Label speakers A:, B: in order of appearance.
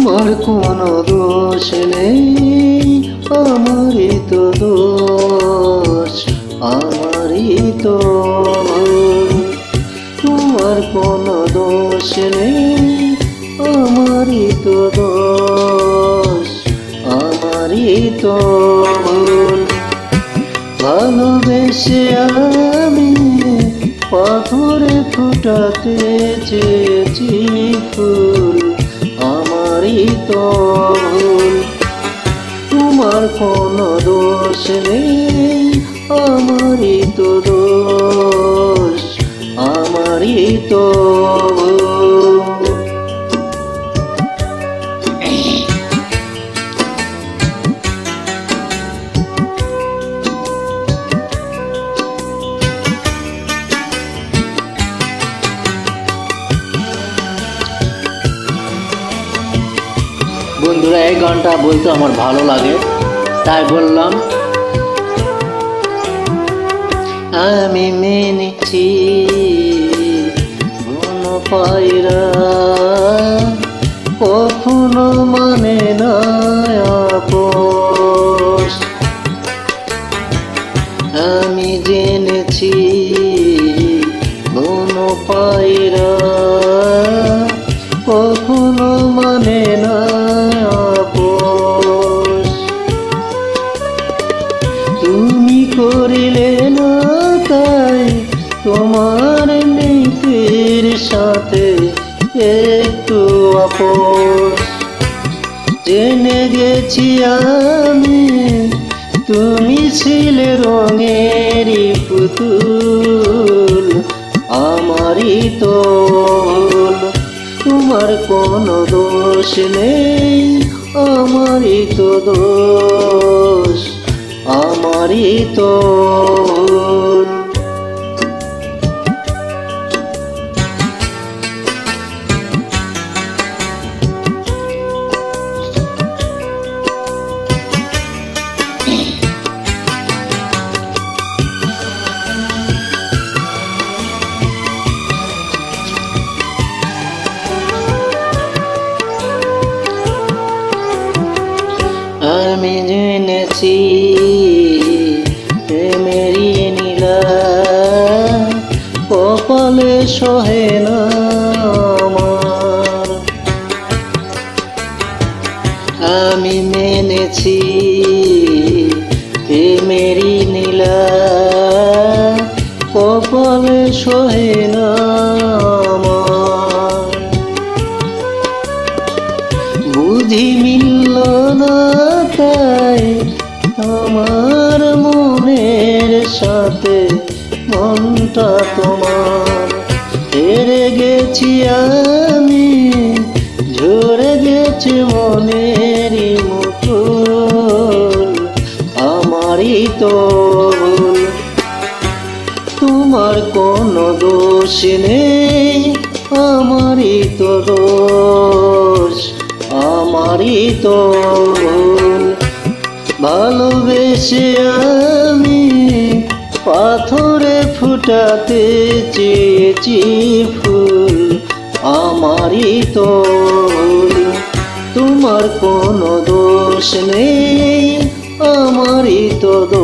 A: তোমার কোনো দোষ নেই, আমারই তো দোষ, আমারই তো ভুল। তোমার কোনো দোষ নেই, আমারই তো দোষ, আমারই তো ভুল। ভালোবেসে আমি পাথরে ফুটাতে চেয়েছি ফুল, আমারই তো ভুল। তোমার কোনো দোষ নেই, আমারই তো দোষ, আমারই তো ভুল। বন্ধুরা, এই গানটা বলতে আমার ভালো লাগে, তাই বললাম। আমি মেনেছি বন পায়রা কখনো মানে না আপোষ। আমি জেনেছি বন পায়রা কখনো মানে না আপোষ। তুমি করিলে না তাই তোমার নীতির সাথে একটু আপোষ। জেনে গেছি আমি তুমি ছিলে রঙেরই পুতুল, আমারই তো ভুল। তোমার কোনো দোষ নেই, আমারই তো দোষ, আমারই তো ভুল। আমি জেনেছি প্রেমেরই নীলা কপালে সহে না আমার। আমি মেনেছি প্রেমেরই নীলা কপালে সহে না আমার। বুঝি মিলল না তাই আমার মনের সাথে মনটা তোমার। হেরে গেছি আমি, ঝরে গেছে মনেরই মুকুল, আমারই তো ভুল। তোমার কোনো দোষ নেই, আমারই তো দোষ, আমারই তো ভুল। ভালোবেসে আমি পাথরে ফুটাতে চেয়েছি ফুল, আমারই তো ভুল। তোমার কোনো দোষ নেই, আমারই তো দোষ।